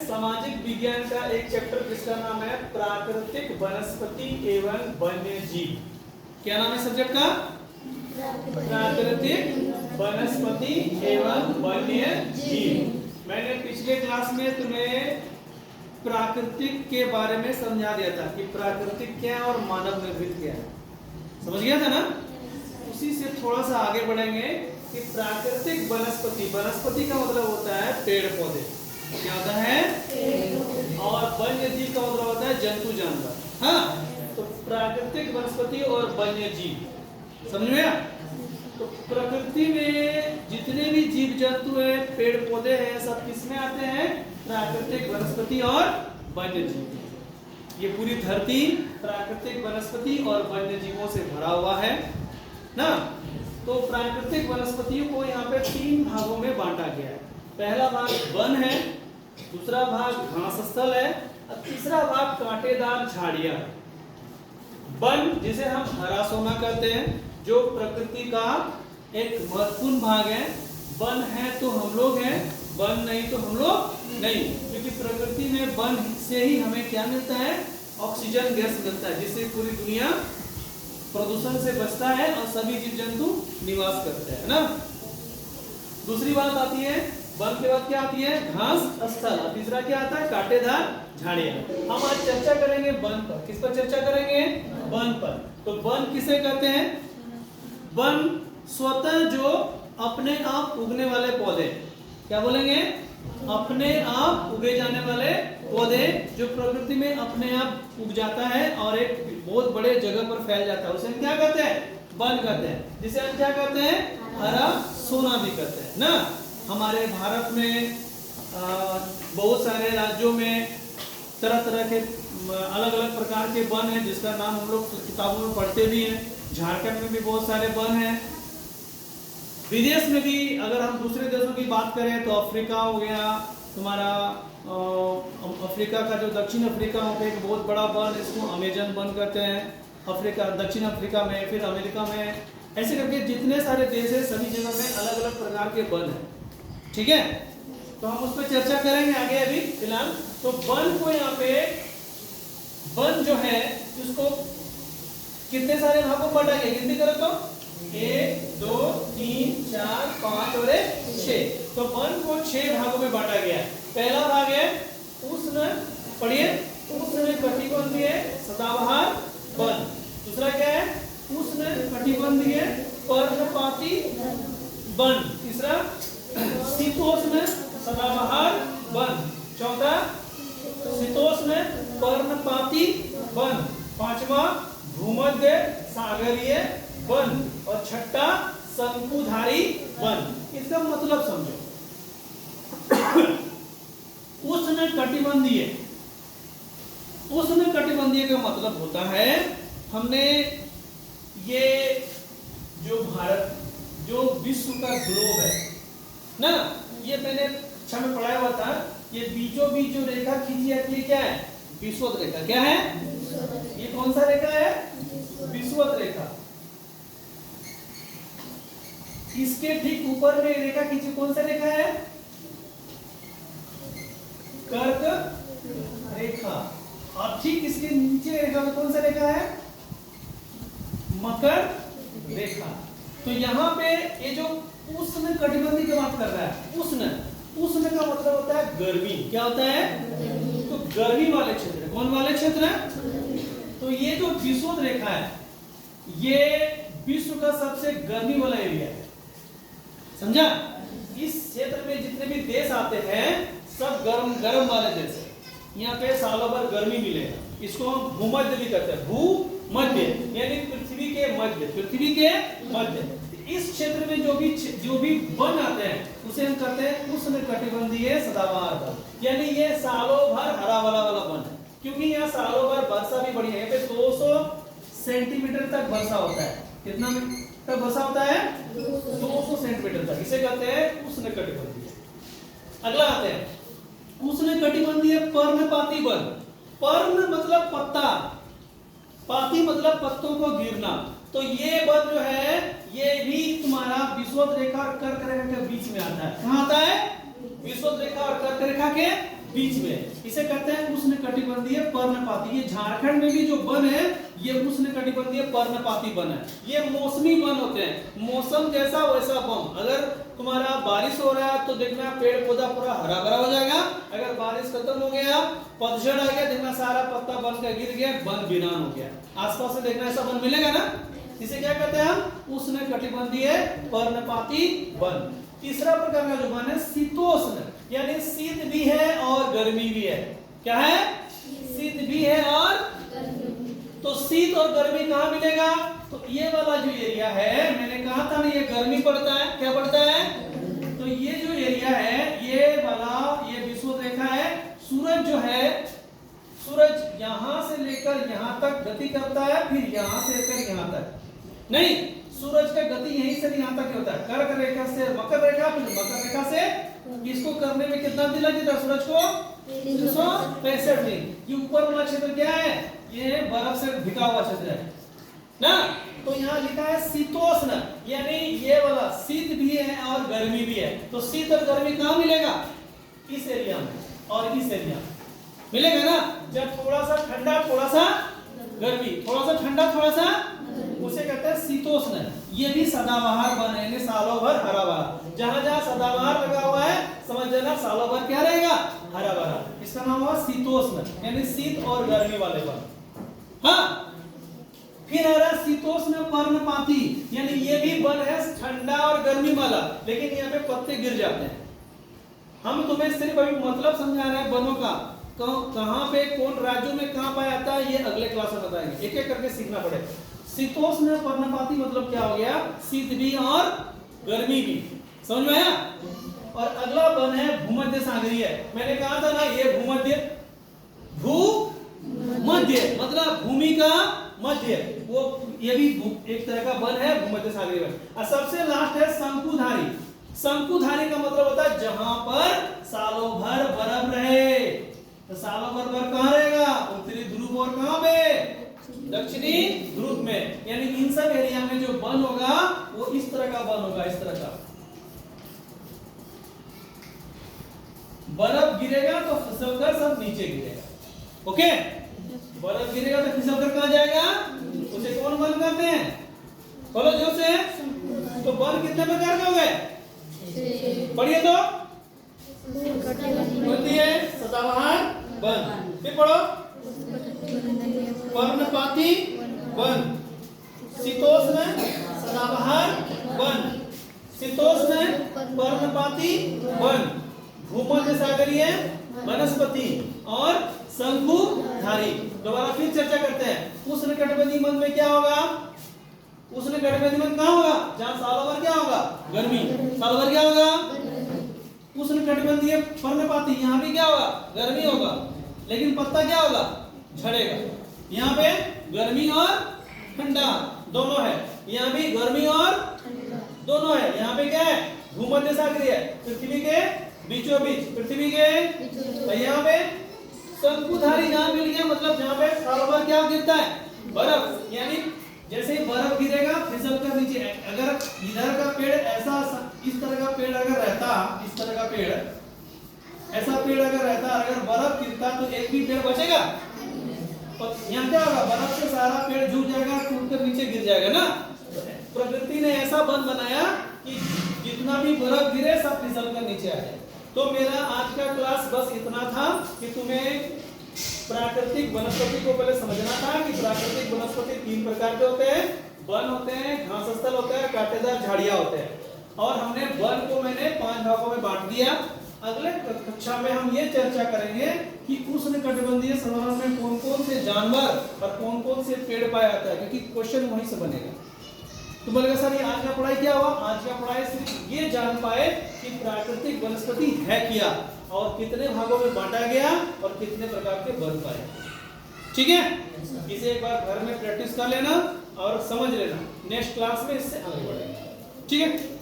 सामाजिक विज्ञान का एक चैप्टर जिसका नाम है प्राकृतिक वनस्पति एवं वन्य जीव। क्या नाम है सब्जेक्ट का? प्राकृतिक वनस्पति एवं वन्य जीव। मैंने पिछले क्लास में तुम्हें प्राकृतिक के बारे में समझा दिया था कि प्राकृतिक क्या है और मानव निर्मित क्या है। समझ गया था ना? उसी से थोड़ा सा आगे बढ़ेंगे कि प्राकृतिक वनस्पति, वनस्पति का मतलब होता है पेड़ पौधे, क्या होता है? और वन्य जीव का मतलब होता है जंतु जानवर। हाँ, तो प्राकृतिक वनस्पति और वन्य जीव समझ में आया? तो प्रकृति में जितने भी जीव जंतु है, पेड़ पौधे हैं, सब किसमें आते हैं? प्राकृतिक वनस्पति और वन्य जीव। ये पूरी धरती प्राकृतिक वनस्पति और वन्य जीवों से भरा हुआ है ना। तो प्राकृतिक वनस्पतियों को यहाँ पे 3 भागों में बांटा गया है। पहला भाग वन है, दूसरा भाग घास स्थल है और तीसरा भाग कांटेदार झाड़ियां। वन जिसे हम हरा सोना कहते हैं, जो प्रकृति का एक महत्वपूर्ण भाग है। वन है तो हम लोग हैं, वन नहीं तो हम लोग नहीं, क्योंकि प्रकृति में वन से ही हमें क्या मिलता है? ऑक्सीजन गैस मिलता है, जिससे पूरी दुनिया प्रदूषण से बचता है और सभी जीव जंतु निवास करते हैं ना। दूसरी बात आती है, वन के बाद क्या आती है? घास स्थल। और तीसरा क्या आता है? कांटेदार झाड़ियां। हम आज चर्चा करेंगे वन पर। किस पर चर्चा करेंगे? वन पर। तो वन किसे कहते हैं? वन स्वतः जो अपने आप उगने वाले पौधे, क्या बोलेंगे? अपने आप उगे जाने वाले पौधे, जो प्रकृति में अपने आप उग जाता है और एक बहुत बड़े जगह पर फैल जाता है, उसे हम क्या कहते हैं? वन कहते हैं। जिसे हम क्या कहते हैं? हरा सोना भी कहते हैं ना। हमारे भारत में बहुत सारे राज्यों में तरह तरह के अलग अलग प्रकार के वन हैं, जिसका नाम हम लोग किताबों में पढ़ते भी हैं। झारखंड में भी बहुत सारे वन हैं। विदेश में भी अगर हम दूसरे देशों की बात करें तो अफ्रीका हो गया तुम्हारा, अफ्रीका का जो दक्षिण अफ्रीका में एक बहुत बड़ा वन, इसको अमेजन वन कहते हैं। अफ्रीका, दक्षिण अफ्रीका में, फिर अमेरिका में, ऐसे करके जितने सारे देश है सभी जगह में अलग अलग प्रकार के वन है। ठीक है, तो हम उस पर चर्चा करेंगे आगे। अभी फिलहाल तो वन को यहाँ पे, वन जो है उसको कितने सारे भागों में बांटा गया? गिनती करो तो 1 2 3 4 5 और 6। तो वन को 6 भागों में बांटा गया है। पहला भाग है उष्ण, पढ़िए, उष्ण कटिबंधीय सदाबहार वन। दूसरा क्या है? उष्ण कटिबंधीय पर्णपाती वन। तीसरा शीतोष्ण सदाबहार वन। चौथा शीतोष्ण पर्णपाती वन। पांचवा भूमध्य सागरीय वन। और छठा शंकुधारी वन। इसका मतलब समझो। उष्ण कटिबंधीय, उष्ण कटिबंधीय का मतलब होता है, हमने ये जो भारत, जो विश्व का ग्लोब है ना, ये मैंने कक्षा में पढ़ाया हुआ था। ये बीचों बीच जो रेखा खींची जाती है क्या है? विषुवत रेखा। क्या है? ये कौन सा रेखा है? विषुवत रेखा। इसके ठीक ऊपर में रेखा खींची, कौन सा रेखा है? कर्क रेखा। और ठीक इसके नीचे रेखा में कौन सा रेखा है? मकर रेखा। तो यहाँ पे ये जो उष्ण कटिबंधीय की बात कर रहा है, उष्ण, उष्ण का मतलब होता है गर्मी। क्या होता है? तो गर्मी वाले क्षेत्र। कौन वाले क्षेत्र? तो ये जो विषुवत रेखा है, ये विश्व का सबसे गर्मी वाला एरिया है। समझा? इस क्षेत्र में जितने भी देश आते हैं सब गर्म गर्म वाले देश है। यहाँ पे सालों भर गर्मी मिलेगा। इसको हम भूमध्य भी कहते हैं। भूमध्य यानी पृथ्वी के मध्य, पृथ्वी के मध्य। इस क्षेत्र में जो भी वन आते हैं उसे हम कहते हैं उष्ण कटिबंधीय सदाबहार वन। यानी ये सालों भर हरा भरा वाला वन है, क्योंकि यहाँ सालों भर वर्षा भी बढ़िया है। यहाँ पे 200 सेंटीमीटर तक वर्षा होता है। कितना तक वर्षा होता है? 200 सेंटीमीटर तक। इसे कहते हैं उष्ण कटिबंधीय। अगला आते हैं उष्ण कटिबंधीय पर्णपाती वन। पर्ण मतलब पत्ता, पाती मतलब पत्तों को गिरना। तो ये वन जो है ये भी तुम्हारा विषुवत रेखा और कर्क रेखा के बीच में आता है। कहाँ आता है? विषुवत रेखा और कर्क रेखा के बीच में, इसे कहते हैं उष्णकटिबंधीय पर्णपाती। ये झारखंड में भी जो वन है ये उष्णकटिबंधीय पर्णपाती वन है। ये मौसमी वन होते हैं, मौसम जैसा वैसा वन। अगर तुम्हारा बारिश हो रहा है तो देखना पेड़ पौधा पूरा हरा भरा हो जाएगा, अगर बारिश खत्म हो गया, पतझड़ आ गया, देखना सारा पत्ता बन के गिर गया, वन वीरान हो गया। आसपास से देखना ऐसा वन मिलेगा ना, इसे क्या कहते हैं हम, उष्णकटिबंधीय पर्णपाती वन। तीसरा प्रकार का जो वन है शीतोष्ण, यानी शीत भी है और गर्मी भी है। क्या है, शीत भी है और तो शीत और गर्मी कहाँ मिलेगा, तो ये वाला जो एरिया है, मैंने कहा था ना ये गर्मी पड़ता है, क्या पड़ता है, तो ये जो एरिया है ये वाला, ये विषुवत रेखा है। सूरज जो है, सूरज यहां से लेकर यहां तक गति करता है, फिर यहां से लेकर यहां तक नहीं, सूरज का गति यहीं से यहां तक होता है। कर्क रेखा से मकर रेखा, फिर मकर रेखा से इसको करने में कितना दिन लगता है सूरज को, 365 दिन। ये ऊपर वाला क्षेत्र क्या है, ये बर्फ से ढका हुआ क्षेत्र है ना, तो यहाँ लिखा है शीतोष्ण, यानी ये वाला शीत भी है और गर्मी भी है। तो शीत और गर्मी कहाँ मिलेगा, इस एरिया में और इस एरिया में मिलेगा ना। जब थोड़ा सा ठंडा थोड़ा सा गर्मी, थोड़ा सा ठंडा थोड़ा सा, उसे कहते हैं शीतोष्ण। ये भी सदाबहार वन है, यानी सालों भर हरा भरा। जहां जहां सदाबहार लगा हुआ है समझ जाना सालों भर क्या रहेगा, हरा भरा। इसका नाम हुआ शीतोष्ण, यानी शीत और गर्मी वाले वन। हाँ, फिर आ रहा शीतोष्ण पर्णपाती, यानी ये भी वन है ठंडा और गर्मी वाला, लेकिन यहाँ पे पत्ते गिर जाते हैं। हम तुम्हें सिर्फ अभी मतलब समझा रहे हैं वनों का, कहां पे कौन राज्यों में कहां पाया जाता है ये अगले क्लास में बताएंगे, एक एक करके सीखना पड़ेगा। शीतोष्ण पर्णपाती मतलब क्या हो गया, शीत भी और गर्मी भी, समझ में आया। और अगला वन है भूमध्य सागरीय। मैंने कहा था ना ये भूमध्य, भूमध्य मतलब भूमि का मध्य, वो ये भी एक तरह का वन है भूमध्य सागरीय वन। और सबसे लास्ट है शंकुधारी। शंकुधारी का मतलब होता है जहां पर सालों भर बर्फ रहे। तो सालों भर बर्फ कहां रहेगा, उत्तरी ध्रुव और कहां पे, दक्षिणी ध्रुव में। यानी इन सब एरिया में जो वन होगा वो इस तरह का वन होगा, इस तरह का। बर्फ गिरेगा तो फिसलकर सब नीचे गिरेगा, ओके। बर्फ गिरेगा तो फिसलकर कहां जाएगा, उसे कौन वन कहते हैं, बोलो जोर से। तो वन कितने प्रकार के हो गए, पढ़िए तो, होती है सदाबहार वन, फिर पढ़ो पर्णपाती वन, शीतोष्ण सदाबहार वन, शीतोष्ण पर्णपाती वन, भूमध्य सागरीय वनस्पति और शंकुधारी। दोबारा फिर चर्चा करते हैं। उष्णकटिबंधीय वन में क्या होगा, उष्णकटिबंधीय वन कहाँ होगा, जहाँ सालों भर क्या होगा, गर्मी, सालों भर क्या होगा, उष्णकटिबंधीय पर्णपाती, यहाँ भी क्या होगा, गर्मी होगा, लेकिन पत्ता क्या होगा, झड़ेगा। यहाँ पे गर्मी और ठंडा दोनों है, यहाँ भी गर्मी और दोनों है। यहाँ पे क्या है, भूमध्य सागरीय, पृथ्वी के बीचों बीच, पृथ्वी के, यहाँ पे शंकुधारी जहाँ मिल गया, मतलब जहाँ पे सालों भर क्या गिरता है, बर्फ। यानी जैसे ही बर्फ गिरेगा फिसल कर नीचे। अगर इधर का पेड़ ऐसा, इस तरह का पेड़ अगर रहता, इस तरह का पेड़, ऐसा पेड़ अगर रहता, अगर बर्फ गिरता तो एक भी पेड़ बचेगा, और यहाँ क्या होगा, बर्फ से सारा पेड़ झुक जाएगा, टूट कर नीचे गिर जाएगा ना। प्रकृति ने ऐसा वन बनाया कि जितना भी बर्फ गिरे सब फिसल कर नीचे आ जाए। तो मेरा आज का क्लास बस इतना था कि तुम्हें प्राकृतिक वनस्पति को पहले समझना था कि प्राकृतिक वनस्पति 3 प्रकार के होते हैं, वन होते हैं, घास स्थल होते हैं, कांटेदार झाड़ियां होते हैं। और हमने वन को मैंने 5 भागों में बांट दिया। अगले कक्षा में हम ये चर्चा करेंगे कि उष्णकटिबंधीय सरोवर में कौन कौन से जानवर और कौन कौन से पेड़ पाया जाता है, क्योंकि क्वेश्चन वहीं से बनेगा। तो बोलेगा सर ये आज का पढ़ाई क्या हुआ, आज का पढ़ाई सिर्फ ये जान पाए कि प्राकृतिक वनस्पति है क्या और कितने भागों में बांटा गया और कितने प्रकार के वन पाए। ठीक है, इसे एक बार घर में प्रैक्टिस कर लेना और समझ लेना, नेक्स्ट क्लास में इससे आगे बढ़ेंगे। ठीक है।